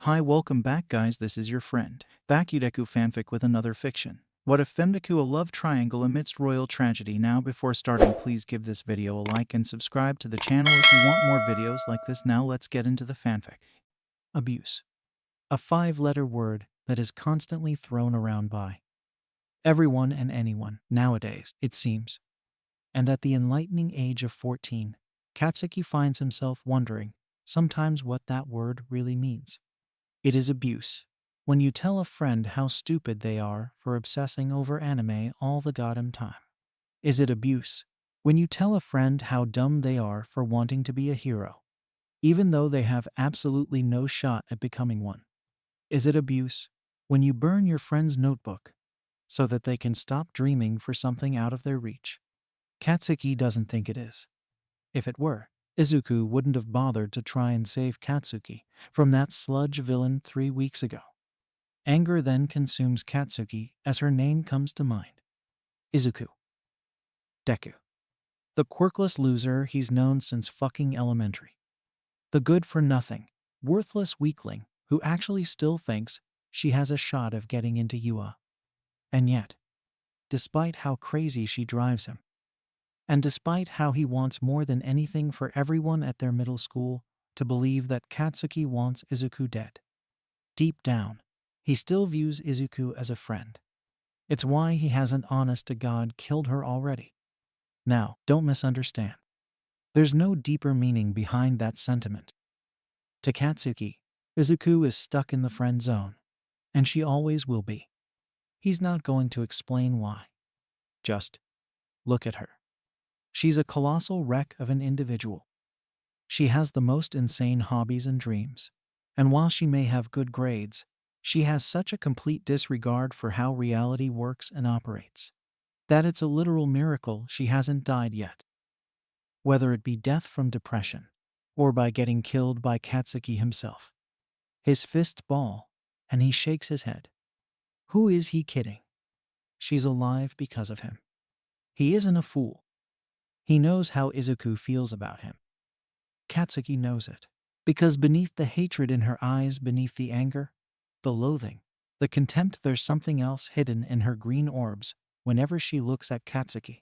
Hi, welcome back guys, this is your friend, Deku fanfic with another fiction. What if femdeku a love triangle amidst royal tragedy? Now before starting, please give this video a like and subscribe to the channel if you want more videos like this. Now let's get into the fanfic. Abuse. A 5-letter word that is constantly thrown around by everyone and anyone nowadays, it seems. And at the enlightening age of 14, Katsuki finds himself wondering sometimes what that word really means. It is abuse. When you tell a friend how stupid they are for obsessing over anime all the goddamn time. Is it abuse? When you tell a friend how dumb they are for wanting to be a hero, even though they have absolutely no shot at becoming one. Is it abuse? When you burn your friend's notebook so that they can stop dreaming for something out of their reach. Katsuki doesn't think it is. If it were, Izuku wouldn't have bothered to try and save Katsuki from that sludge villain 3 weeks ago. Anger then consumes Katsuki as her name comes to mind. Izuku. Deku. The quirkless loser he's known since fucking elementary. The good-for-nothing, worthless weakling who actually still thinks she has a shot of getting into UA. And yet, despite how crazy she drives him, and despite how he wants more than anything for everyone at their middle school to believe that Katsuki wants Izuku dead, deep down, he still views Izuku as a friend. It's why he hasn't honest-to-God killed her already. Now, don't misunderstand. There's no deeper meaning behind that sentiment. To Katsuki, Izuku is stuck in the friend zone, and she always will be. He's not going to explain why. Just look at her. She's a colossal wreck of an individual. She has the most insane hobbies and dreams, and while she may have good grades, she has such a complete disregard for how reality works and operates, that it's a literal miracle she hasn't died yet. Whether it be death from depression, or by getting killed by Katsuki himself. His fists ball, and he shakes his head. Who is he kidding? She's alive because of him. He isn't a fool. He knows how Izuku feels about him. Katsuki knows it, because beneath the hatred in her eyes, beneath the anger, the loathing, the contempt, there's something else hidden in her green orbs whenever she looks at Katsuki.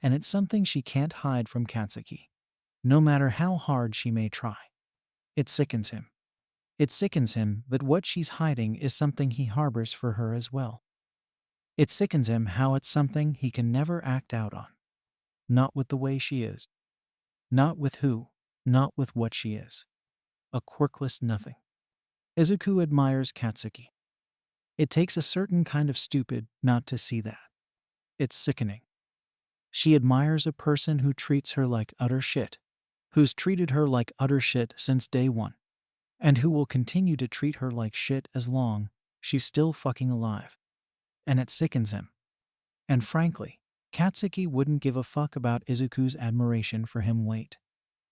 And it's something she can't hide from Katsuki, no matter how hard she may try. It sickens him. It sickens him that what she's hiding is something he harbors for her as well. It sickens him how it's something he can never act out on. Not with the way she is. Not with who, not with what she is. A quirkless nothing. Izuku admires Katsuki. It takes a certain kind of stupid not to see that. It's sickening. She admires a person who treats her like utter shit, who's treated her like utter shit since day one, and who will continue to treat her like shit as long she's still fucking alive. And it sickens him. And frankly, Katsuki wouldn't give a fuck about Izuku's admiration for him. Wait.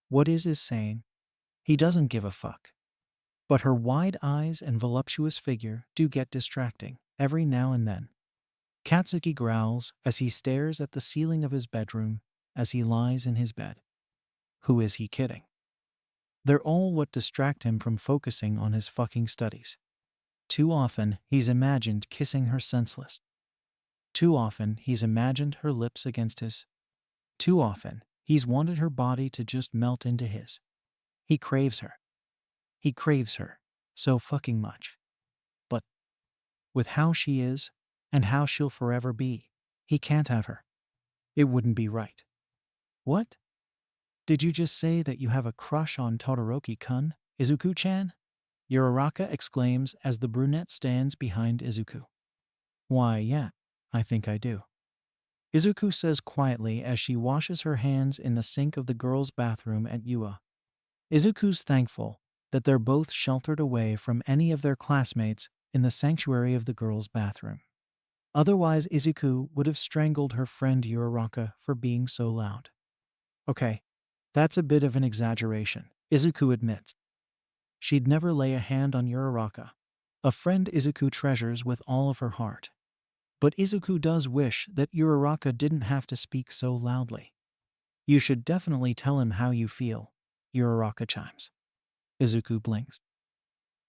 What is saying? He doesn't give a fuck. But her wide eyes and voluptuous figure do get distracting every now and then. Katsuki growls as he stares at the ceiling of his bedroom as he lies in his bed. Who is he kidding? They're all what distract him from focusing on his fucking studies. Too often, he's imagined kissing her senseless. Too often, he's imagined her lips against his. Too often, he's wanted her body to just melt into his. He craves her. He craves her so fucking much. But with how she is, and how she'll forever be, he can't have her. It wouldn't be right. What? Did you just say that you have a crush on Todoroki-kun, Izuku-chan? Uraraka exclaims as the brunette stands behind Izuku. Why, yeah, I think I do. Izuku says quietly as she washes her hands in the sink of the girls' bathroom at UA. Izuku's thankful that they're both sheltered away from any of their classmates in the sanctuary of the girls' bathroom. Otherwise, Izuku would have strangled her friend Uraraka for being so loud. Okay, that's a bit of an exaggeration, Izuku admits. She'd never lay a hand on Uraraka, a friend Izuku treasures with all of her heart. But Izuku does wish that Uraraka didn't have to speak so loudly. You should definitely tell him how you feel, Uraraka chimes. Izuku blinks.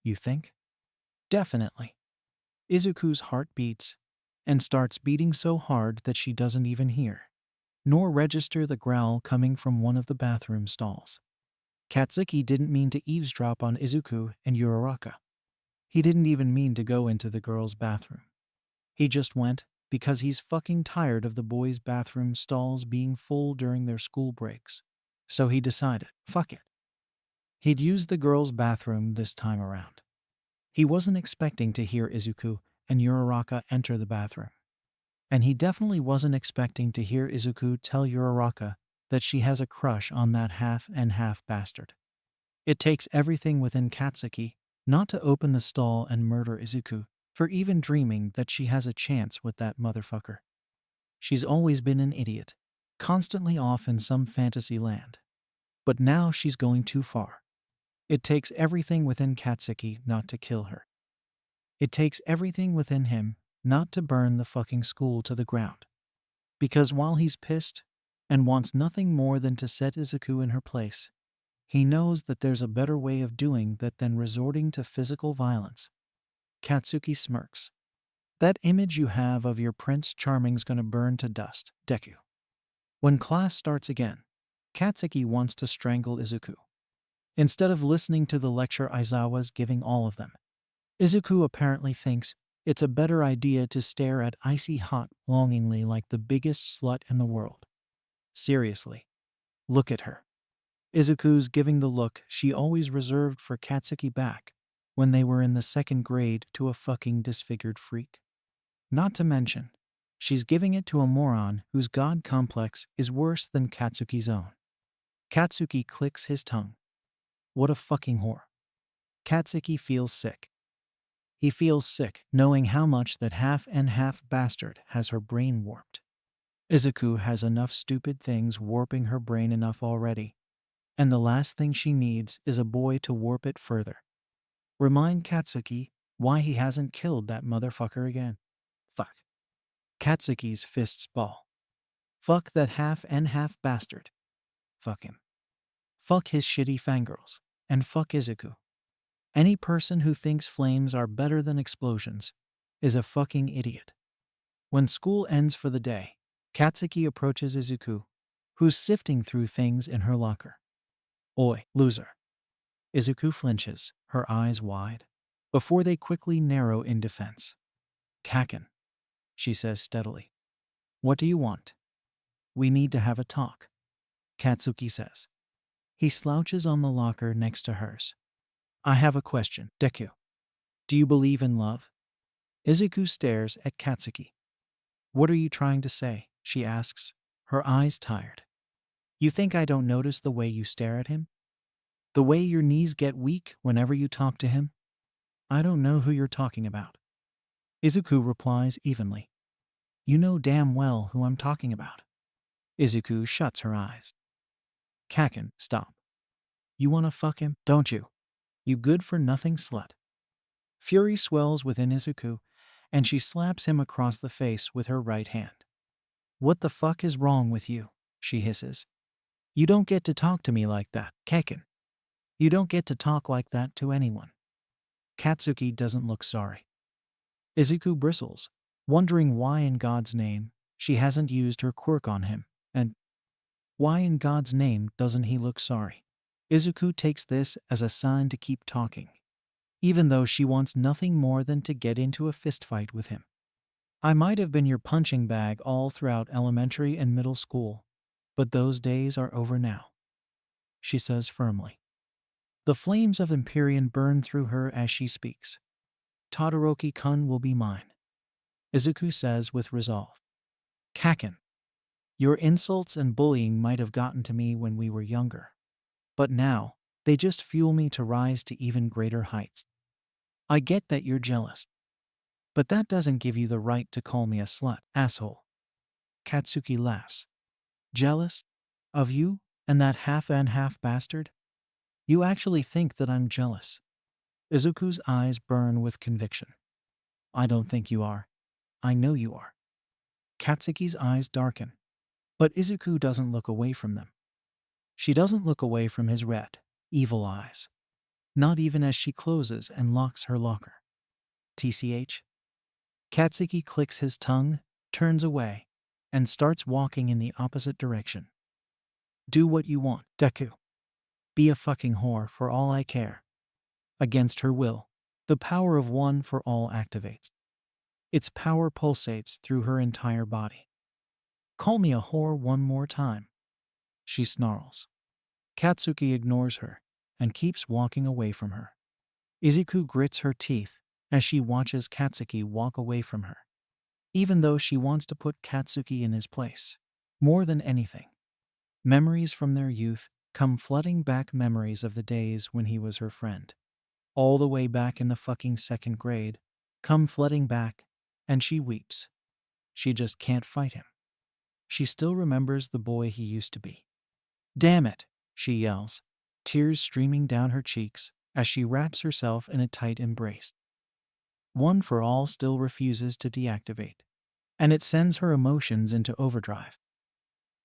you think? Definitely. Izuku's heart beats and starts beating so hard that she doesn't even hear, nor register the growl coming from one of the bathroom stalls. Katsuki didn't mean to eavesdrop on Izuku and Uraraka. He didn't even mean to go into the girls' bathroom. He just went because he's fucking tired of the boys' bathroom stalls being full during their school breaks. So he decided, fuck it. He'd use the girls' bathroom this time around. He wasn't expecting to hear Izuku and Uraraka enter the bathroom. And he definitely wasn't expecting to hear Izuku tell Uraraka that she has a crush on that half-and-half bastard. It takes everything within Katsuki not to open the stall and murder Izuku for even dreaming that she has a chance with that motherfucker. She's always been an idiot, constantly off in some fantasy land. But now she's going too far. It takes everything within Katsuki not to kill her. It takes everything within him not to burn the fucking school to the ground. Because while he's pissed and wants nothing more than to set Izuku in her place, he knows that there's a better way of doing that than resorting to physical violence. Katsuki smirks. That image you have of your Prince Charming's gonna burn to dust, Deku. When class starts again, Katsuki wants to strangle Izuku. Instead of listening to the lecture Aizawa's giving all of them, Izuku apparently thinks it's a better idea to stare at icy hot longingly like the biggest slut in the world. Seriously, look at her. Izuku's giving the look she always reserved for Katsuki back when they were in the second grade to a fucking disfigured freak. Not to mention, she's giving it to a moron whose god complex is worse than Katsuki's own. Katsuki clicks his tongue. What a fucking whore. Katsuki feels sick. He feels sick knowing how much that half-and-half bastard has her brain warped. Izuku has enough stupid things warping her brain enough already, and the last thing she needs is a boy to warp it further. Remind Katsuki why he hasn't killed that motherfucker again. Fuck. Katsuki's fists ball. Fuck that half-and-half bastard. Fuck him. Fuck his shitty fangirls. And fuck Izuku. Any person who thinks flames are better than explosions is a fucking idiot. When school ends for the day, Katsuki approaches Izuku, who's sifting through things in her locker. Oi, loser. Izuku flinches, her eyes wide, before they quickly narrow in defense. Kaken, she says steadily. What do you want? We need to have a talk, Katsuki says. He slouches on the locker next to hers. I have a question, Deku. Do you believe in love? Izuku stares at Katsuki. What are you trying to say? She asks, her eyes tired. You think I don't notice the way you stare at him? The way your knees get weak whenever you talk to him? I don't know who you're talking about. Izuku replies evenly. You know damn well who I'm talking about. Izuku shuts her eyes. Kaken, stop. You wanna fuck him, don't you? You good-for-nothing slut. Fury swells within Izuku, and she slaps him across the face with her right hand. What the fuck is wrong with you? She hisses. You don't get to talk to me like that, Kaken. You don't get to talk like that to anyone. Katsuki doesn't look sorry. Izuku bristles, wondering why in God's name she hasn't used her quirk on him, and why in God's name doesn't he look sorry? Izuku takes this as a sign to keep talking, even though she wants nothing more than to get into a fistfight with him. I might have been your punching bag all throughout elementary and middle school, but those days are over now, she says firmly. The flames of Empyrean burn through her as she speaks. Todoroki-kun will be mine, Izuku says with resolve. Kaken, your insults and bullying might have gotten to me when we were younger, but now they just fuel me to rise to even greater heights. I get that you're jealous, but that doesn't give you the right to call me a slut, asshole. Katsuki laughs. Jealous? Of you and that half-and-half bastard? You actually think that I'm jealous? Izuku's eyes burn with conviction. I don't think you are. I know you are. Katsuki's eyes darken, but Izuku doesn't look away from them. She doesn't look away from his red, evil eyes. not even as she closes and locks her locker. TCH? Katsuki clicks his tongue, turns away, and starts walking in the opposite direction. Do what you want, Deku. Be a fucking whore for all I care. Against her will, the power of one for all activates. Its power pulsates through her entire body. Call me a whore one more time, she snarls. Katsuki ignores her and keeps walking away from her. Izuku grits her teeth as she watches Katsuki walk away from her, even though she wants to put Katsuki in his place. More than anything, memories from their youth come flooding back, memories of the days when he was her friend. All the way back in the fucking 2nd grade, come flooding back, and she weeps. She just can't fight him. She still remembers the boy he used to be. Damn it, she yells, tears streaming down her cheeks as she wraps herself in a tight embrace. One for all still refuses to deactivate, and it sends her emotions into overdrive.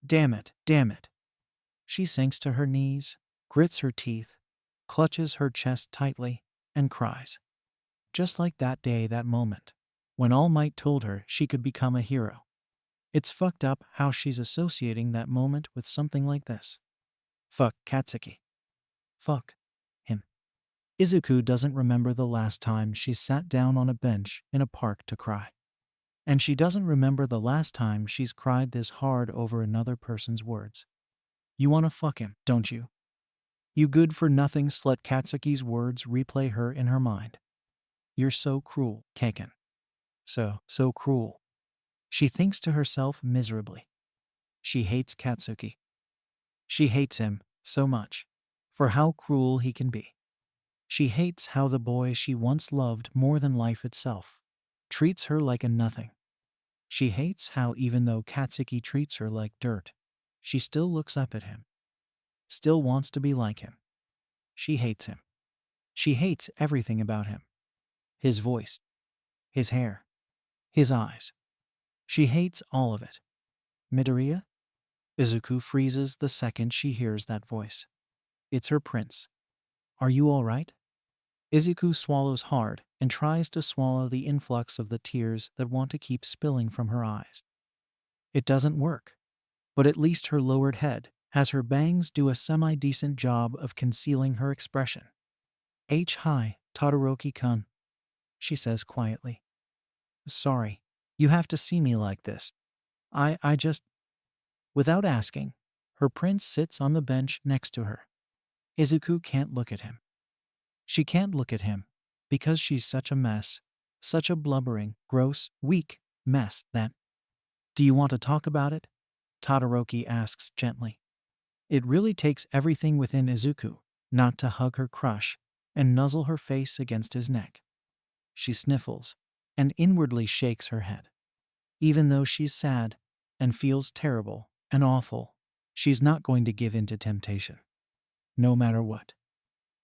Damn it, damn it. She sinks to her knees, grits her teeth, clutches her chest tightly, and cries. Just like that day, that moment, when All Might told her she could become a hero. It's fucked up how she's associating that moment with something like this. Fuck Katsuki. Fuck him. Izuku doesn't remember the last time she sat down on a bench in a park to cry. And she doesn't remember the last time she's cried this hard over another person's words. You wanna fuck him, don't you? You good-for-nothing slut. Katsuki's words replay her in her mind. You're so cruel, Kaken. So cruel. She thinks to herself miserably. She hates Katsuki. She hates him so much for how cruel he can be. She hates how the boy she once loved more than life itself treats her like a nothing. She hates how even though Katsuki treats her like dirt, she still looks up at him, still wants to be like him. She hates him. She hates everything about him. His voice, his hair, his eyes. She hates all of it. Midoriya? Izuku freezes the second she hears that voice. It's her prince. Are you all right? Izuku swallows hard and tries to swallow the influx of the tears that want to keep spilling from her eyes. It doesn't work, but at least her lowered head has her bangs do a semi-decent job of concealing her expression. Hi, Todoroki-kun, she says quietly. Sorry, you have to see me like this. I just... Without asking, her prince sits on the bench next to her. Izuku can't look at him. She can't look at him because she's such a mess, such a blubbering, gross, weak mess that... Do you want to talk about it? Todoroki asks gently. It really takes everything within Izuku not to hug her crush and nuzzle her face against his neck. She sniffles and inwardly shakes her head. Even though she's sad and feels terrible and awful, she's not going to give in to temptation. No matter what.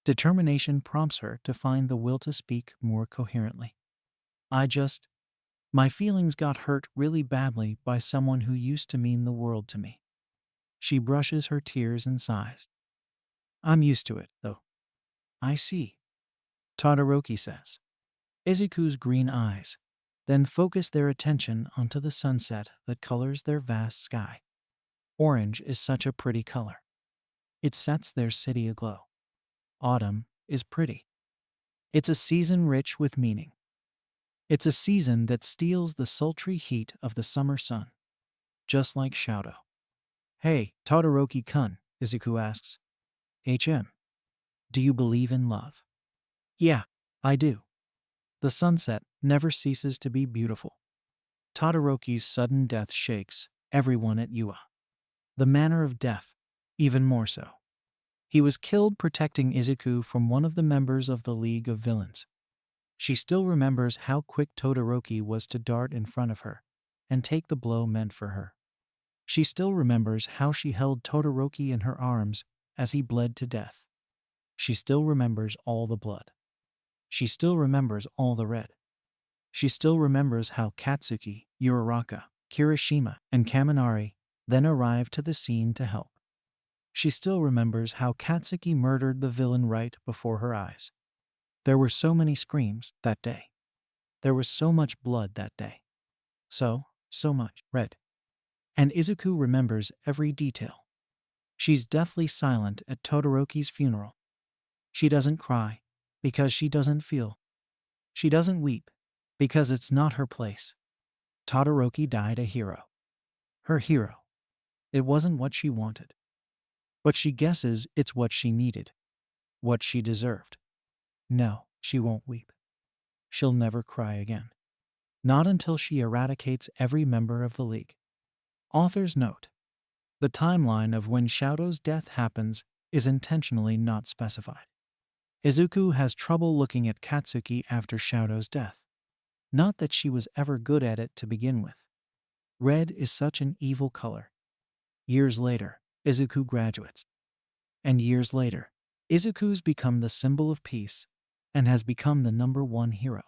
Determination prompts her to find the will to speak more coherently. My feelings got hurt really badly by someone who used to mean the world to me. She brushes her tears and sighs. I'm used to it, though. I see, Todoroki says. Izuku's green eyes then focus their attention onto the sunset that colors their vast sky. Orange is such a pretty color. It sets their city aglow. Autumn is pretty. It's a season rich with meaning. It's a season that steals the sultry heat of the summer sun, just like Shoto. Hey, Todoroki-kun, Izuku asks. Do you believe in love? Yeah, I do. The sunset never ceases to be beautiful. Todoroki's sudden death shakes everyone at Yua. The manner of death, even more so. He was killed protecting Izuku from one of the members of the League of Villains. She still remembers how quick Todoroki was to dart in front of her and take the blow meant for her. She still remembers how she held Todoroki in her arms as he bled to death. She still remembers all the blood. She still remembers all the red. She still remembers how Katsuki, Uraraka, Kirishima, and Kaminari then arrived to the scene to help. She still remembers how Katsuki murdered the villain right before her eyes. There were so many screams that day. There was so much blood that day. So much red. And Izuku remembers every detail. She's deathly silent at Todoroki's funeral. She doesn't cry because she doesn't feel. She doesn't weep because it's not her place. Todoroki died a hero. Her hero. It wasn't what she wanted. But she guesses it's what she needed. What she deserved. No, she won't weep. She'll never cry again. Not until she eradicates every member of the League. Author's note. The timeline of when Shouto's death happens is intentionally not specified. Izuku has trouble looking at Katsuki after Shouto's death. Not that she was ever good at it to begin with. Red is such an evil color. Years later, Izuku graduates. And years later, Izuku's become the symbol of peace and has become the #1 hero.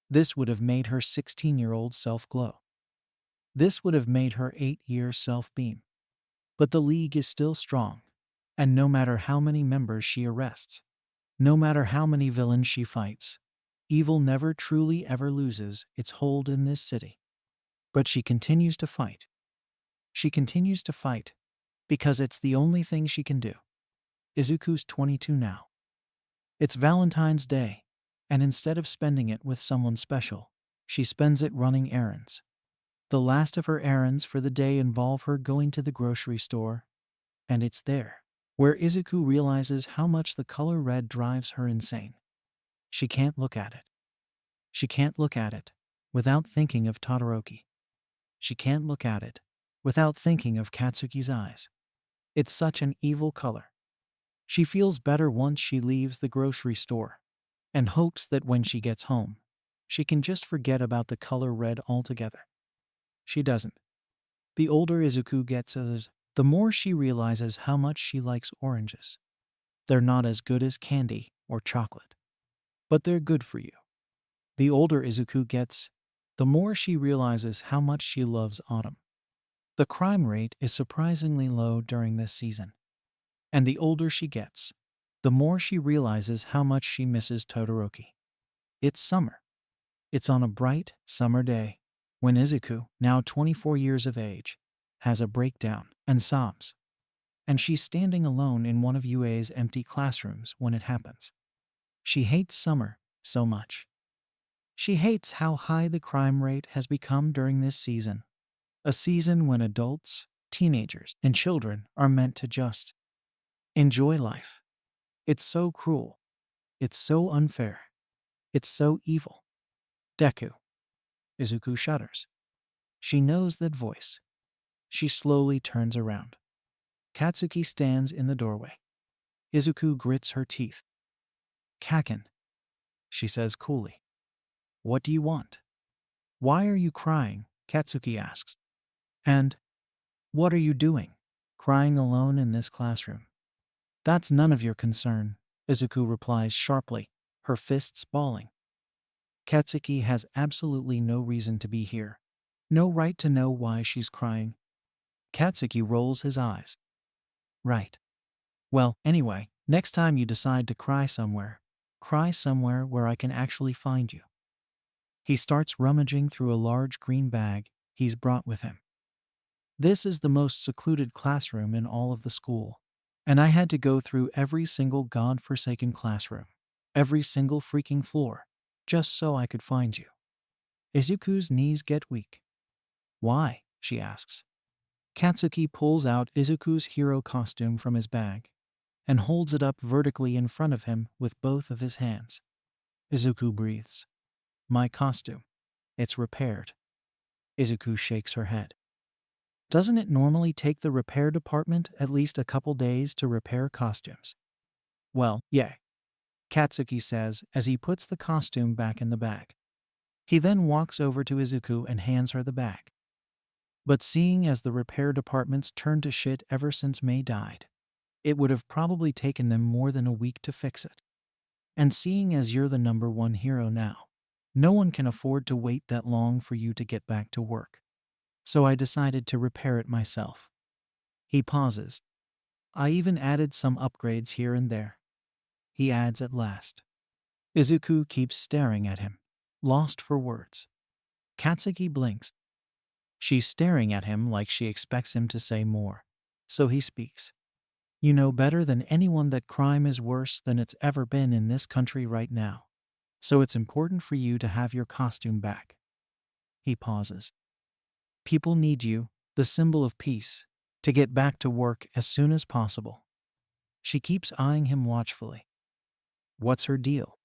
This would have made her 16-year-old self glow. This would have made her 8-year self beam. But the League is still strong, and no matter how many members she arrests, no matter how many villains she fights, evil never truly ever loses its hold in this city. But she continues to fight. She continues to fight because it's the only thing she can do. Izuku's 22 now. It's Valentine's Day, and instead of spending it with someone special, she spends it running errands. The last of her errands for the day involve her going to the grocery store, and it's there where Izuku realizes how much the color red drives her insane. She can't look at it. She can't look at it without thinking of Todoroki. She can't look at it without thinking of Katsuki's eyes. It's such an evil color. She feels better once she leaves the grocery store and hopes that when she gets home, she can just forget about the color red altogether. She doesn't. The older Izuku gets, the more she realizes how much she likes oranges. They're not as good as candy or chocolate, but they're good for you. The older Izuku gets, the more she realizes how much she loves autumn. The crime rate is surprisingly low during this season. And the older she gets, the more she realizes how much she misses Todoroki. It's summer. It's on a bright summer day when Izuku, now 24 years of age, has a breakdown and sobs. And she's standing alone in one of UA's empty classrooms when it happens. She hates summer so much. She hates how high the crime rate has become during this season. A season when adults, teenagers, and children are meant to just enjoy life. It's so cruel. It's so unfair. It's so evil. Deku. Izuku shudders. She knows that voice. She slowly turns around. Katsuki stands in the doorway. Izuku grits her teeth. Kaken, she says coolly. What do you want? Why are you crying? Katsuki asks. And what are you doing? Crying alone in this classroom. That's none of your concern, Izuku replies sharply, her fists balling. Katsuki has absolutely no reason to be here. No right to know why she's crying. Katsuki rolls his eyes. Right. Well, anyway, next time you decide to cry somewhere where I can actually find you. He starts rummaging through a large green bag he's brought with him. This is the most secluded classroom in all of the school, and I had to go through every single god-forsaken classroom, every single freaking floor, just so I could find you. Izuku's knees get weak. Why? She asks. Katsuki pulls out Izuku's hero costume from his bag and holds it up vertically in front of him with both of his hands. Izuku breathes. My costume. It's repaired. Izuku shakes her head. Doesn't it normally take the repair department at least a couple days to repair costumes? Well, yeah, Katsuki says as he puts the costume back in the bag. He then walks over to Izuku and hands her the bag. But seeing as the repair department's turned to shit ever since May died, it would have probably taken them more than a week to fix it. And seeing as you're the #1 hero now, no one can afford to wait that long for you to get back to work. So I decided to repair it myself. He pauses. I even added some upgrades here and there, he adds at last. Izuku keeps staring at him, lost for words. Katsuki blinks. She's staring at him like she expects him to say more. So he speaks. You know better than anyone that crime is worse than it's ever been in this country right now. So it's important for you to have your costume back. He pauses. People need you, the symbol of peace, to get back to work as soon as possible. She keeps eyeing him watchfully. What's her deal?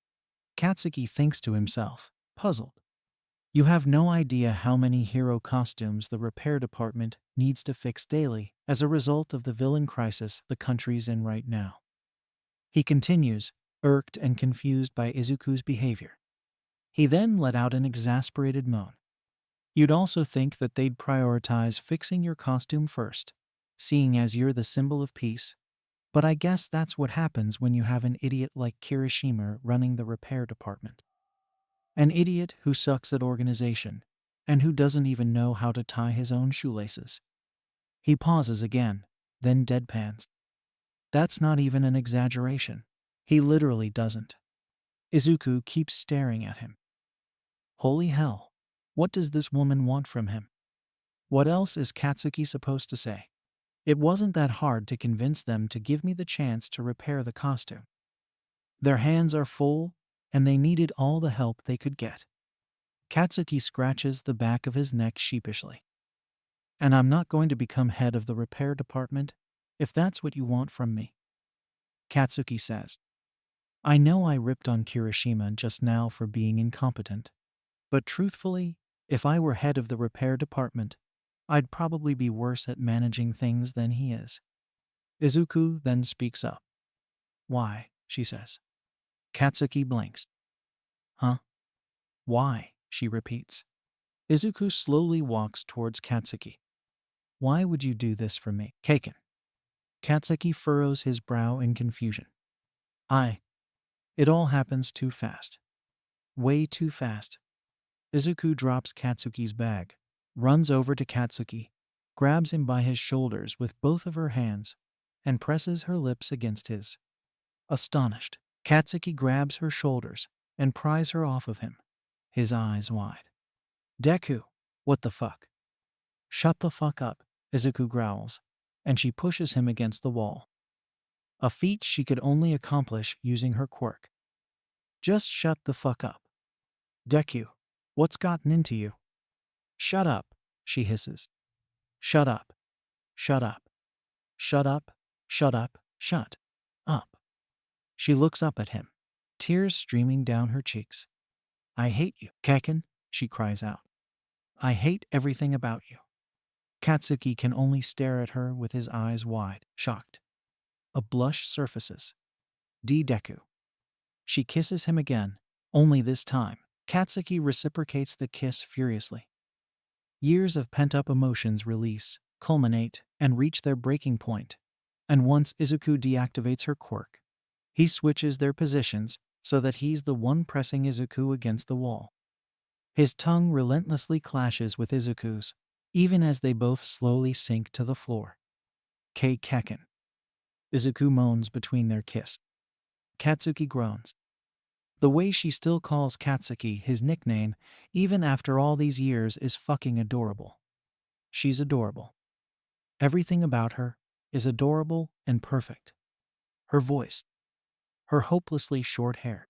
Katsuki thinks to himself, puzzled. You have no idea how many hero costumes the repair department needs to fix daily as a result of the villain crisis the country's in right now. He continues, irked and confused by Izuku's behavior. He then let out an exasperated moan. You'd also think that they'd prioritize fixing your costume first, seeing as you're the symbol of peace. But I guess that's what happens when you have an idiot like Kirishima running the repair department. An idiot who sucks at organization, and who doesn't even know how to tie his own shoelaces. He pauses again, then deadpans. That's not even an exaggeration. He literally doesn't. Izuku keeps staring at him. Holy hell, what does this woman want from him? What else is Katsuki supposed to say? It wasn't that hard to convince them to give me the chance to repair the costume. Their hands are full, and they needed all the help they could get. Katsuki scratches the back of his neck sheepishly. And I'm not going to become head of the repair department, if that's what you want from me. Katsuki says. I know I ripped on Kirishima just now for being incompetent, but truthfully, if I were head of the repair department, I'd probably be worse at managing things than he is. Izuku then speaks up. Why, she says. Katsuki blinks. Huh? Why, she repeats. Izuku slowly walks towards Katsuki. Why would you do this for me, Kaken? Katsuki furrows his brow in confusion. It all happens too fast. Way too fast. Izuku drops Katsuki's bag, runs over to Katsuki, grabs him by his shoulders with both of her hands, and presses her lips against his. Astonished, Katsuki grabs her shoulders and pries her off of him, his eyes wide. Deku, what the fuck? Shut the fuck up, Izuku growls, and she pushes him against the wall. A feat she could only accomplish using her quirk. Just shut the fuck up. Deku, what's gotten into you? Shut up, she hisses. Shut up. Shut up. Shut up. Shut up. Shut up. She looks up at him, tears streaming down her cheeks. I hate you, Kaken, she cries out. I hate everything about you. Katsuki can only stare at her with his eyes wide, shocked. A blush surfaces. Deku. She kisses him again, only this time, Katsuki reciprocates the kiss furiously. Years of pent-up emotions release, culminate, and reach their breaking point. And once Izuku deactivates her quirk, he switches their positions so that he's the one pressing Izuku against the wall. His tongue relentlessly clashes with Izuku's, even as they both slowly sink to the floor. Kaken. Izuku moans between their kiss. Katsuki groans. The way she still calls Katsuki his nickname, even after all these years, is fucking adorable. She's adorable. Everything about her is adorable and perfect. Her voice, her hopelessly short hair,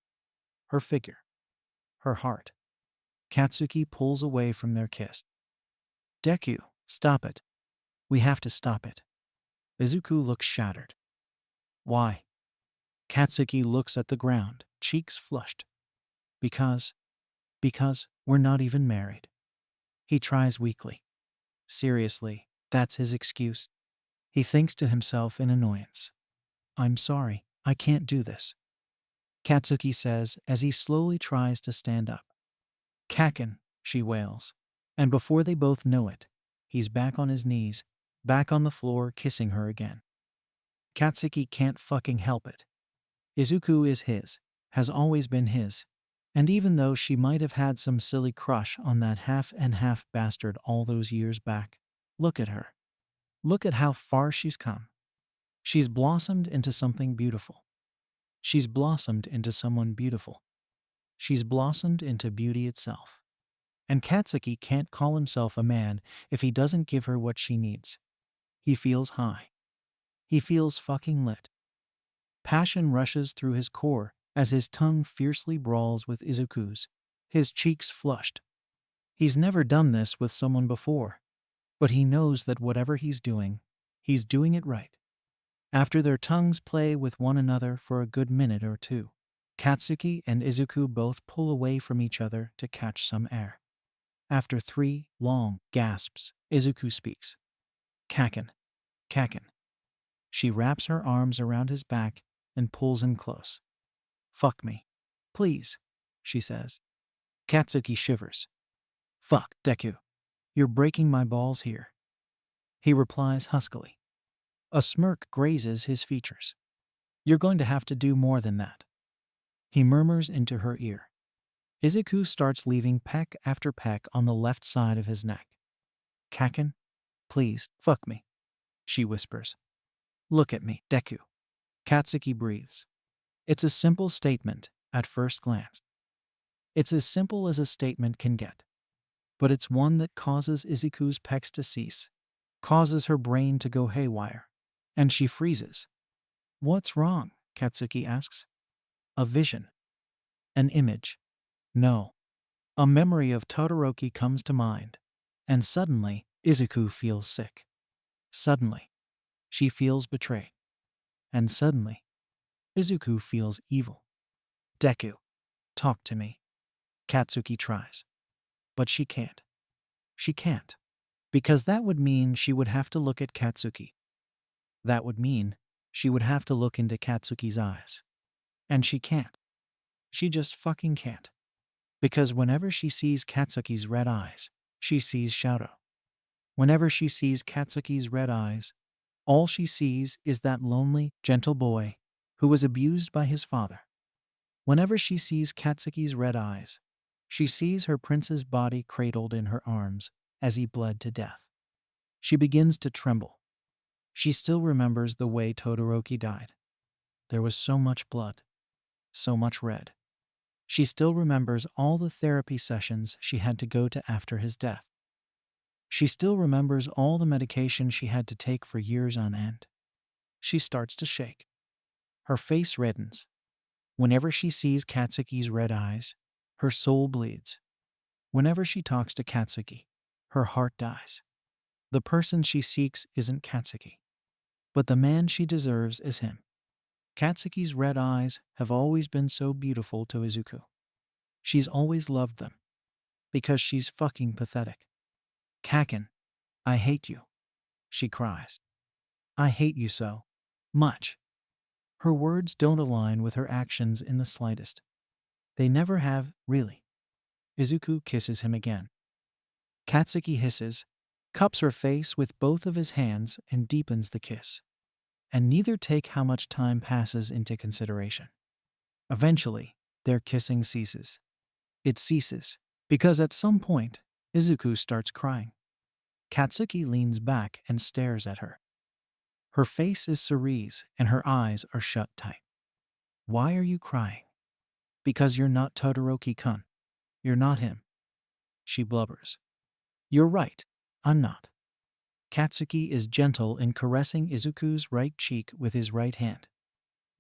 her figure, her heart. Katsuki pulls away from their kiss. Deku, stop it. We have to stop it. Izuku looks shattered. Why? Katsuki looks at the ground, cheeks flushed. Because we're not even married. He tries weakly. Seriously, that's his excuse. He thinks to himself in annoyance. I'm sorry, I can't do this. Katsuki says as he slowly tries to stand up. Kaken, she wails. And before they both know it, he's back on his knees, back on the floor kissing her again. Katsuki can't fucking help it. Izuku is his, has always been his, and even though she might have had some silly crush on that half-and-half bastard all those years back, look at her. Look at how far she's come. She's blossomed into something beautiful. She's blossomed into someone beautiful. She's blossomed into beauty itself. And Katsuki can't call himself a man if he doesn't give her what she needs. He feels high. He feels fucking lit. Passion rushes through his core as his tongue fiercely brawls with Izuku's, his cheeks flushed. He's never done this with someone before, but he knows that whatever he's doing it right. After their tongues play with one another for a good minute or two, Katsuki and Izuku both pull away from each other to catch some air. After 3 long gasps, Izuku speaks. Kaken. Kaken. She wraps her arms around his back and pulls him close. Fuck me. Please, she says. Katsuki shivers. Fuck, Deku. You're breaking my balls here. He replies huskily. A smirk grazes his features. You're going to have to do more than that. He murmurs into her ear. Izuku starts leaving peck after peck on the left side of his neck. Kaken, please, fuck me, she whispers. Look at me, Deku. Katsuki breathes. It's a simple statement at first glance. It's as simple as a statement can get. But it's one that causes Izuku's pecs to cease, causes her brain to go haywire, and she freezes. What's wrong? Katsuki asks. A vision. An image. No. A memory of Todoroki comes to mind, and suddenly Izuku feels sick. Suddenly, she feels betrayed. And suddenly, Izuku feels evil. Deku, talk to me. Katsuki tries. But she can't. She can't. Because that would mean she would have to look at Katsuki. That would mean she would have to look into Katsuki's eyes. And she can't. She just fucking can't. Because whenever she sees Katsuki's red eyes, she sees shadow. Whenever she sees Katsuki's red eyes, all she sees is that lonely, gentle boy who was abused by his father. Whenever she sees Katsuki's red eyes, she sees her prince's body cradled in her arms as he bled to death. She begins to tremble. She still remembers the way Todoroki died. There was so much blood, so much red. She still remembers all the therapy sessions she had to go to after his death. She still remembers all the medication she had to take for years on end. She starts to shake. Her face reddens. Whenever she sees Katsuki's red eyes, her soul bleeds. Whenever she talks to Katsuki, her heart dies. The person she seeks isn't Katsuki, but the man she deserves is him. Katsuki's red eyes have always been so beautiful to Izuku. She's always loved them. Because she's fucking pathetic. Kaken, I hate you, she cries. I hate you so much. Her words don't align with her actions in the slightest. They never have, really. Izuku kisses him again. Katsuki hisses, cups her face with both of his hands and deepens the kiss. And neither take how much time passes into consideration. Eventually, their kissing ceases. It ceases because at some point, Izuku starts crying. Katsuki leans back and stares at her. Her face is cerise and her eyes are shut tight. Why are you crying? Because you're not Todoroki-kun. You're not him. She blubbers. You're right, I'm not. Katsuki is gentle in caressing Izuku's right cheek with his right hand.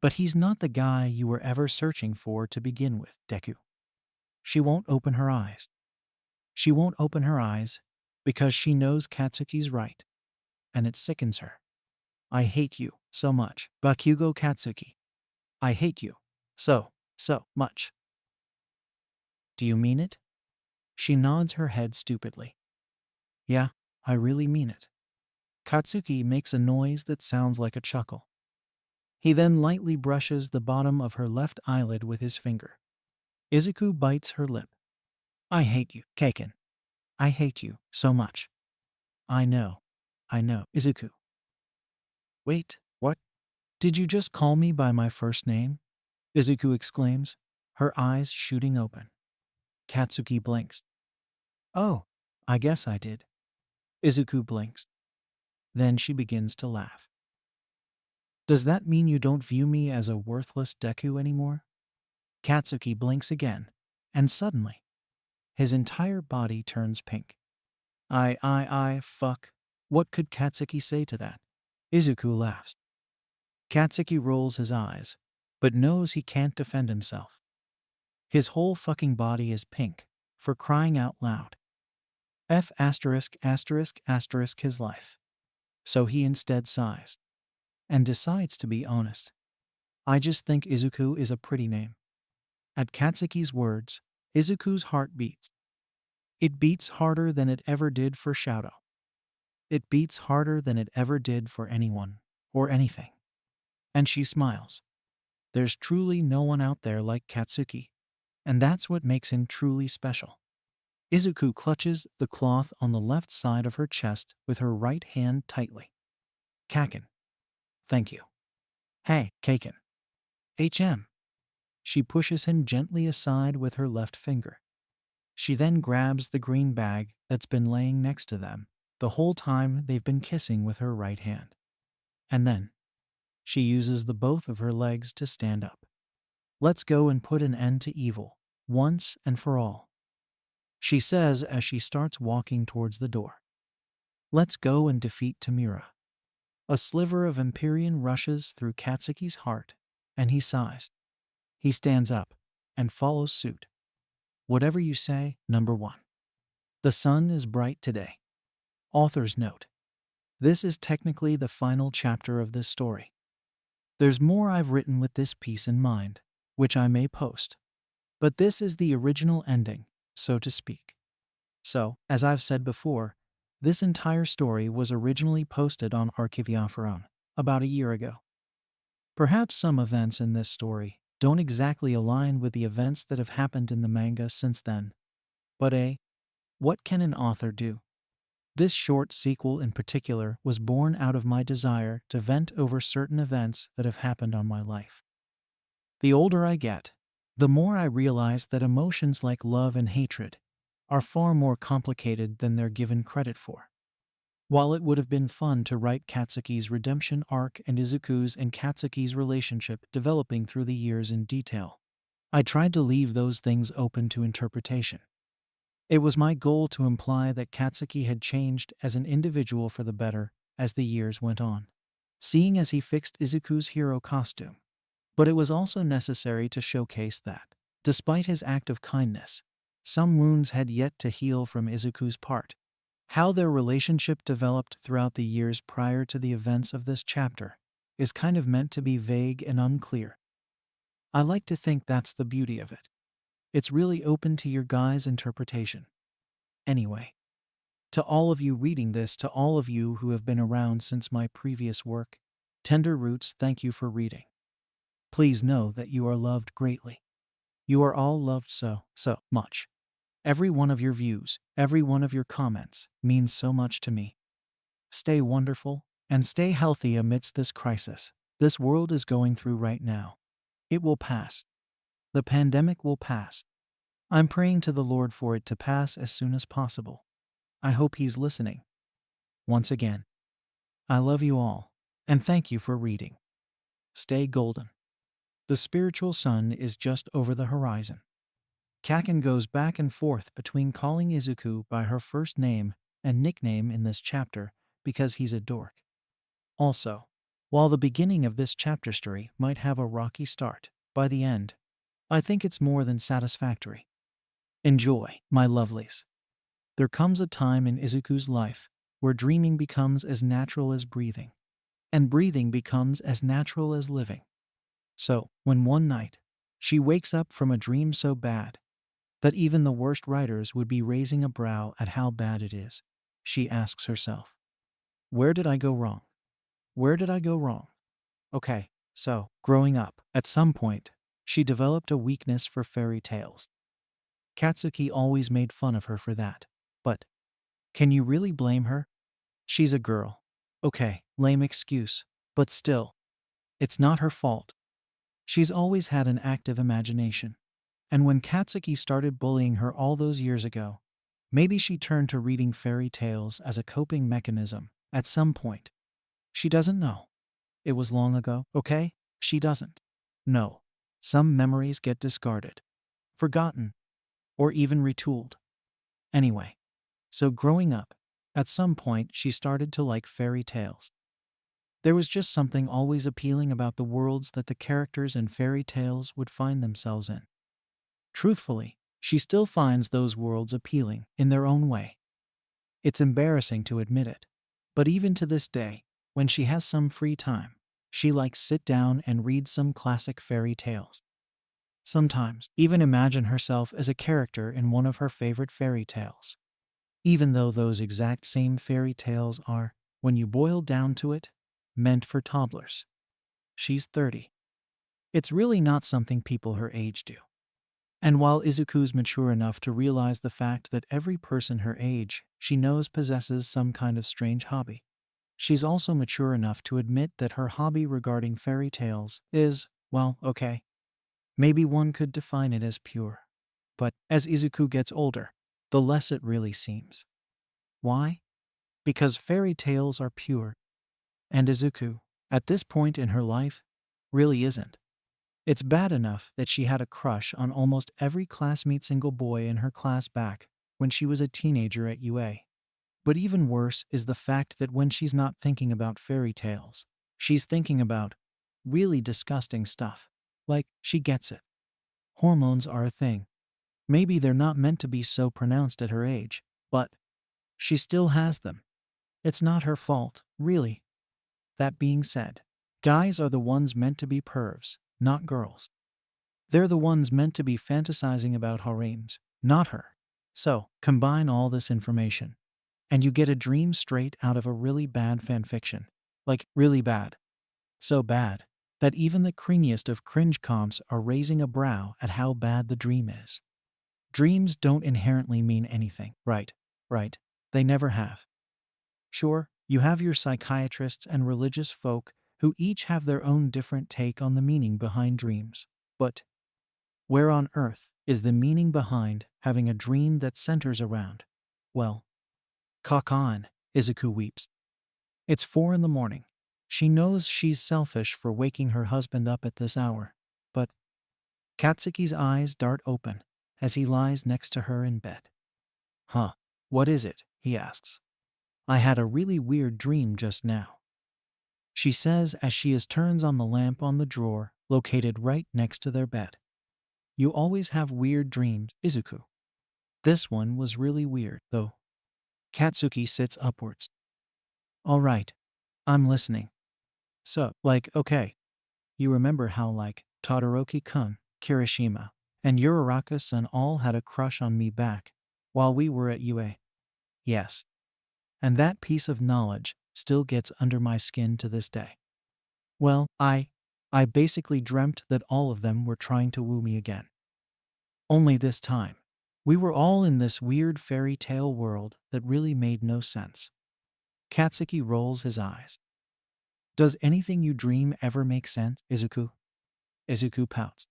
But he's not the guy you were ever searching for to begin with, Deku. She won't open her eyes. She won't open her eyes because she knows Katsuki's right, and it sickens her. I hate you so much, Bakugo Katsuki. I hate you so much. Do you mean it? She nods her head stupidly. Yeah, I really mean it. Katsuki makes a noise that sounds like a chuckle. He then lightly brushes the bottom of her left eyelid with his finger. Izuku bites her lip. I hate you, Kaken. I hate you so much. I know, Izuku. Wait, what? Did you just call me by my first name? Izuku exclaims, her eyes shooting open. Katsuki blinks. Oh, I guess I did. Izuku blinks. Then she begins to laugh. Does that mean you don't view me as a worthless Deku anymore? Katsuki blinks again, and suddenly, his entire body turns pink. Fuck. What could Katsuki say to that? Izuku laughs. Katsuki rolls his eyes, but knows he can't defend himself. His whole fucking body is pink, for crying out loud. F asterisk asterisk asterisk his life. So he instead sighs, and decides to be honest. I just think Izuku is a pretty name. At Katsuki's words, Izuku's heart beats. It beats harder than it ever did for Shadow. It beats harder than it ever did for anyone, or anything. And she smiles. There's truly no one out there like Katsuki, and that's what makes him truly special. Izuku clutches the cloth on the left side of her chest with her right hand tightly. Kaken. Thank you. Hey, Kaken. HM. She pushes him gently aside with her left finger. She then grabs the green bag that's been laying next to them the whole time they've been kissing with her right hand. And then, she uses the both of her legs to stand up. Let's go and put an end to evil, once and for all. She says as she starts walking towards the door. Let's go and defeat Tamura. A sliver of Empyrean rushes through Katsuki's heart, and he sighs. He stands up and follows suit. Whatever you say, number 1. The sun is bright today. Author's note. This is technically the final chapter of this story. There's more I've written with this piece in mind, which I may post. But this is the original ending, so to speak. So, as I've said before, this entire story was originally posted on Archiviaphone about a year ago. Perhaps some events in this story don't exactly align with the events that have happened in the manga since then. But what can an author do? This short sequel in particular was born out of my desire to vent over certain events that have happened on my life. The older I get, the more I realize that emotions like love and hatred are far more complicated than they're given credit for. While it would have been fun to write Katsuki's redemption arc and Izuku's and Katsuki's relationship developing through the years in detail, I tried to leave those things open to interpretation. It was my goal to imply that Katsuki had changed as an individual for the better as the years went on, seeing as he fixed Izuku's hero costume. But it was also necessary to showcase that, despite his act of kindness, some wounds had yet to heal from Izuku's part. How their relationship developed throughout the years prior to the events of this chapter is kind of meant to be vague and unclear. I like to think that's the beauty of it. It's really open to your guys' interpretation. Anyway, to all of you reading this, to all of you who have been around since my previous work, Tender Roots, thank you for reading. Please know that you are loved greatly. You are all loved so much. Every one of your views, every one of your comments means so much to me. Stay wonderful and stay healthy amidst this crisis this world is going through right now. It will pass. The pandemic will pass. I'm praying to the Lord for it to pass as soon as possible. I hope He's listening. Once again, I love you all, and thank you for reading. Stay golden. The spiritual sun is just over the horizon. Kaken goes back and forth between calling Izuku by her first name and nickname in this chapter because he's a dork. Also, while the beginning of this chapter story might have a rocky start, by the end, I think it's more than satisfactory. Enjoy, my lovelies. There comes a time in Izuku's life where dreaming becomes as natural as breathing, and breathing becomes as natural as living. So, when one night, she wakes up from a dream so bad that even the worst writers would be raising a brow at how bad it is, she asks herself, where did I go wrong? Where did I go wrong? Okay, so, growing up, at some point, she developed a weakness for fairy tales. Katsuki always made fun of her for that. But can you really blame her? She's a girl. Okay, lame excuse, but still, it's not her fault. She's always had an active imagination. And when Katsuki started bullying her all those years ago, maybe she turned to reading fairy tales as a coping mechanism at some point. She doesn't know. It was long ago, okay? She doesn't. No. Some memories get discarded, forgotten, or even retooled. Anyway, so growing up, at some point she started to like fairy tales. There was just something always appealing about the worlds that the characters in fairy tales would find themselves in. Truthfully, she still finds those worlds appealing in their own way. It's embarrassing to admit it, but even to this day, when she has some free time, she likes sit down and read some classic fairy tales. Sometimes, even imagine herself as a character in one of her favorite fairy tales. Even though those exact same fairy tales are, when you boil down to it, meant for toddlers. She's 30. It's really not something people her age do. And while Izuku's mature enough to realize the fact that every person her age she knows possesses some kind of strange hobby, she's also mature enough to admit that her hobby regarding fairy tales is, well, okay. Maybe one could define it as pure. But as Izuku gets older, the less it really seems. Why? Because fairy tales are pure, and Izuku, at this point in her life, really isn't. It's bad enough that she had a crush on almost every classmate single boy in her class back when she was a teenager at UA. But even worse is the fact that when she's not thinking about fairy tales, she's thinking about really disgusting stuff. Like, she gets it. Hormones are a thing. Maybe they're not meant to be so pronounced at her age, but she still has them. It's not her fault, really. That being said, guys are the ones meant to be pervs, not girls. They're the ones meant to be fantasizing about harems, not her. So, combine all this information, and you get a dream straight out of a really bad fanfiction. Like, really bad. So bad that even the cringiest of cringe comps are raising a brow at how bad the dream is. Dreams don't inherently mean anything, right? Right. They never have. Sure, you have your psychiatrists and religious folk who each have their own different take on the meaning behind dreams. But where on earth is the meaning behind having a dream that centers around, well, cock on, Izuku weeps. It's 4 in the morning. She knows she's selfish for waking her husband up at this hour, but Katsuki's eyes dart open as he lies next to her in bed. Huh, what is it? He asks. I had a really weird dream just now, she says as she turns on the lamp on the drawer located right next to their bed. You always have weird dreams, Izuku. This one was really weird, though. Katsuki sits upwards. All right, I'm listening. So, okay, you remember how, Todoroki-kun, Kirishima, and Uraraka-san all had a crush on me back while we were at UA? Yes. And that piece of knowledge still gets under my skin to this day. Well, I basically dreamt that all of them were trying to woo me again. Only this time, we were all in this weird fairy tale world that really made no sense. Katsuki rolls his eyes. Does anything you dream ever make sense, Izuku? Izuku pouts.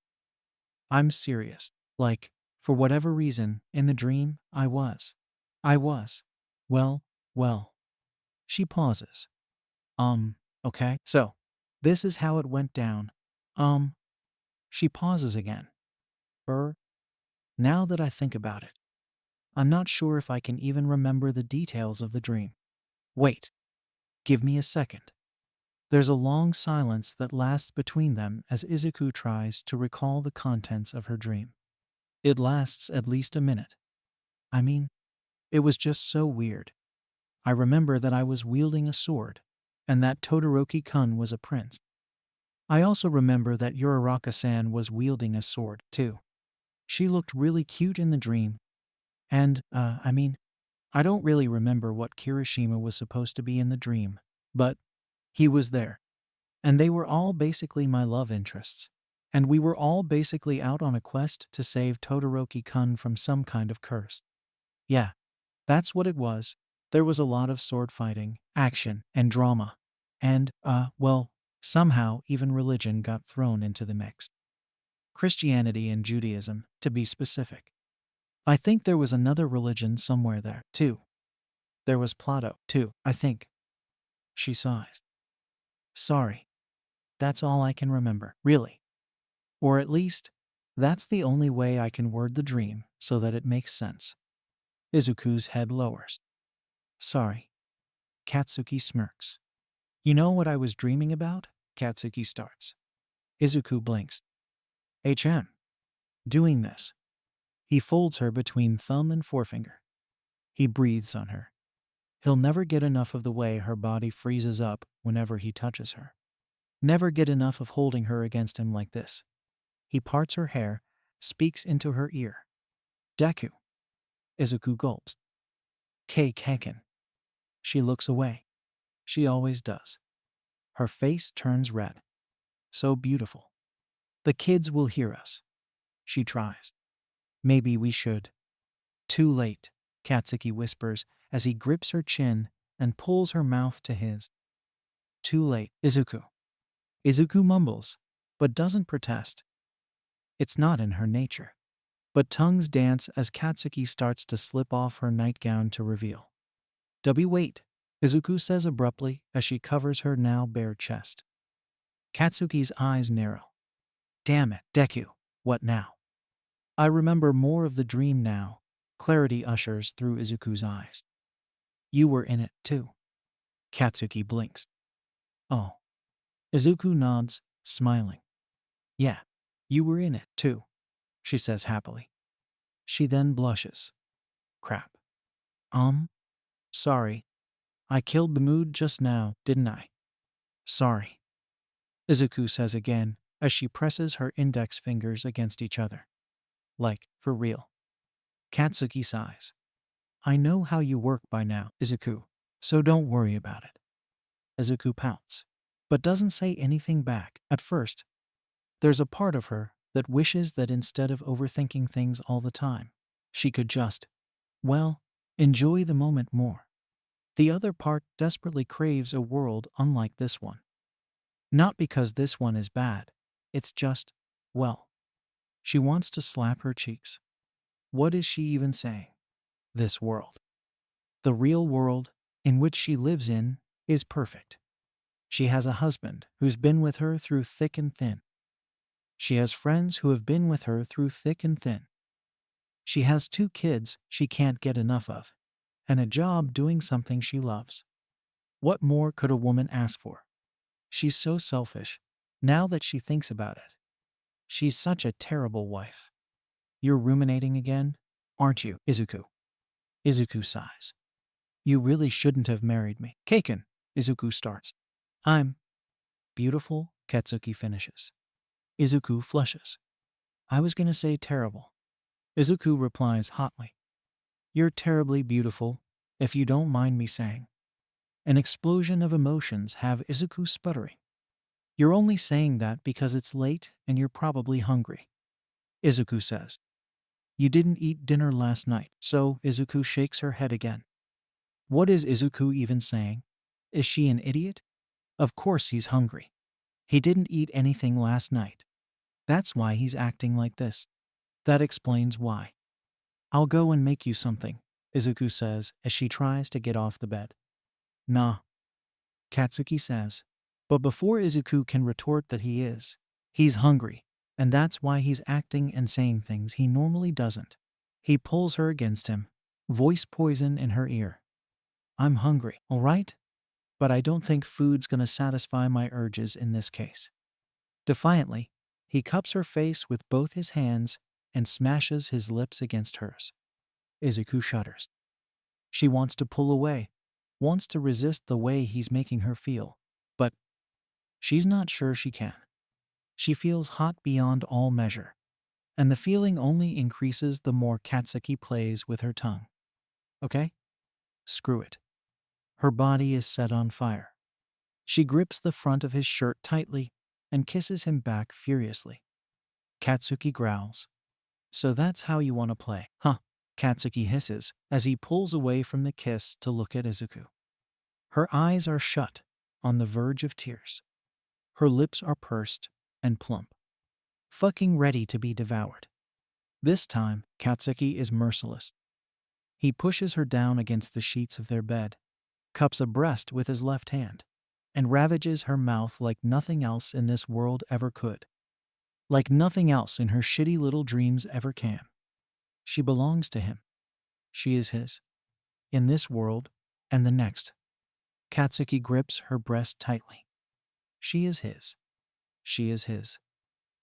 I'm serious. For whatever reason, in the dream, I was. Well. She pauses. Okay. So, this is how it went down. She pauses again. Now that I think about it, I'm not sure if I can even remember the details of the dream. Wait. Give me a second. There's a long silence that lasts between them as Izuku tries to recall the contents of her dream. It lasts at least a minute. I mean, it was just so weird. I remember that I was wielding a sword, and that Todoroki-kun was a prince. I also remember that Uraraka-san was wielding a sword, too. She looked really cute in the dream. And, I don't really remember what Kirishima was supposed to be in the dream, but he was there. And they were all basically my love interests. And we were all basically out on a quest to save Todoroki-kun from some kind of curse. Yeah, that's what it was. There was a lot of sword fighting, action, and drama. And, somehow even religion got thrown into the mix. Christianity and Judaism, to be specific. I think there was another religion somewhere there, too. There was Plato, too, I think. She sighs. Sorry, That's all I can remember, really. Or at least, that's the only way I can word the dream so that it makes sense. Izuku's head lowers. Sorry. Katsuki smirks. You know what I was dreaming about? Katsuki starts. Izuku blinks. HM. Doing this. He folds her between thumb and forefinger. He breathes on her. He'll never get enough of the way her body freezes up whenever he touches her. Never get enough of holding her against him like this. He parts her hair, speaks into her ear. Deku. Izuku gulps. Keiken. She looks away. She always does. Her face turns red. So beautiful. The kids will hear us. She tries. Maybe we should. Too late, Katsuki whispers as he grips her chin and pulls her mouth to his. Too late, Izuku. Izuku mumbles, but doesn't protest. It's not in her nature. But tongues dance as Katsuki starts to slip off her nightgown to reveal. Wait, Izuku says abruptly as she covers her now bare chest. Katsuki's eyes narrow. Damn it, Deku, what now? I remember more of the dream now. Clarity ushers through Izuku's eyes. You were in it too. Katsuki blinks. Oh. Izuku nods, smiling. Yeah, you were in it too, she says happily. She then blushes. Crap. Sorry. I killed the mood just now, didn't I? Sorry. Izuku says again as she presses her index fingers against each other. Like, for real. Katsuki sighs. I know how you work by now, Izuku, so don't worry about it. Izuku pouts, but doesn't say anything back at first. There's a part of her that wishes that instead of overthinking things all the time, she could just, well, enjoy the moment more. The other part desperately craves a world unlike this one. Not because this one is bad, it's just, well, she wants to slap her cheeks. What is she even saying? This world. The real world, in which she lives in, is perfect. She has a husband who's been with her through thick and thin. She has friends who have been with her through thick and thin. She has 2 kids she can't get enough of, and a job doing something she loves. What more could a woman ask for? She's so selfish, now that she thinks about it. She's such a terrible wife. You're ruminating again, aren't you, Izuku? Izuku sighs. You really shouldn't have married me. Keiken, Izuku starts. I'm beautiful, Katsuki finishes. Izuku flushes. I was gonna say terrible. Izuku replies hotly. You're terribly beautiful, if you don't mind me saying. An explosion of emotions have Izuku sputtering. You're only saying that because it's late and you're probably hungry. Izuku says. You didn't eat dinner last night, so Izuku shakes her head again. What is Izuku even saying? Is she an idiot? Of course he's hungry. He didn't eat anything last night. That's why he's acting like this. That explains why. I'll go and make you something, Izuku says as she tries to get off the bed. Nah. Katsuki says. But before Izuku can retort that he's hungry, and that's why he's acting and saying things he normally doesn't. He pulls her against him, voice poison in her ear. I'm hungry, all right? But I don't think food's gonna satisfy my urges in this case. Defiantly, he cups her face with both his hands and smashes his lips against hers. Izuku shudders. She wants to pull away, wants to resist the way he's making her feel, but she's not sure she can. She feels hot beyond all measure, and the feeling only increases the more Katsuki plays with her tongue. Okay? Screw it. Her body is set on fire. She grips the front of his shirt tightly and kisses him back furiously. Katsuki growls. So that's how you want to play, huh? Katsuki hisses as he pulls away from the kiss to look at Izuku. Her eyes are shut, on the verge of tears. Her lips are pursed and plump. Fucking ready to be devoured. This time, Katsuki is merciless. He pushes her down against the sheets of their bed, cups a breast with his left hand, and ravages her mouth like nothing else in this world ever could. Like nothing else in her shitty little dreams ever can. She belongs to him. She is his. In this world and the next. Katsuki grips her breast tightly. She is his. She is his.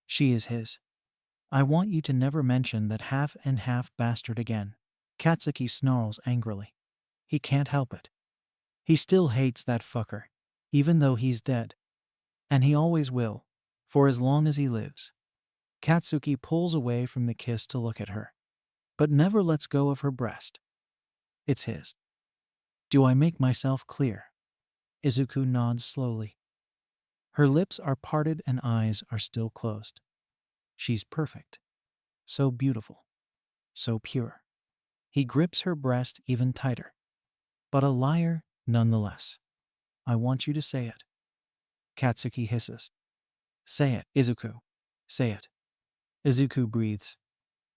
She is his. I want you to never mention that half and half bastard again. Katsuki snarls angrily. He can't help it. He still hates that fucker, even though he's dead. And he always will, for as long as he lives. Katsuki pulls away from the kiss to look at her, but never lets go of her breast. It's his. Do I make myself clear? Izuku nods slowly. Her lips are parted and eyes are still closed. She's perfect. So beautiful. So pure. He grips her breast even tighter. But a liar nonetheless. I want you to say it. Katsuki hisses. Say it, Izuku. Say it. Izuku breathes.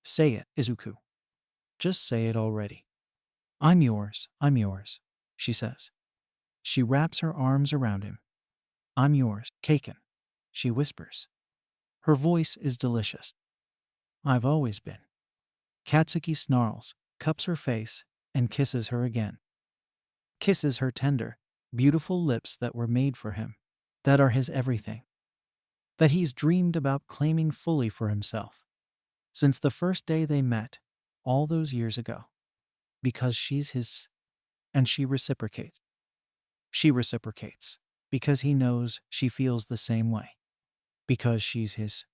Say it, Izuku. Just say it already. I'm yours, she says. She wraps her arms around him. I'm yours, Kaken, she whispers. Her voice is delicious. I've always been. Katsuki snarls, cups her face, and kisses her again. Kisses her tender, beautiful lips that were made for him, that are his everything, that he's dreamed about claiming fully for himself, since the first day they met, all those years ago. Because she's his, and she reciprocates. She reciprocates, because he knows she feels the same way. Because she's his.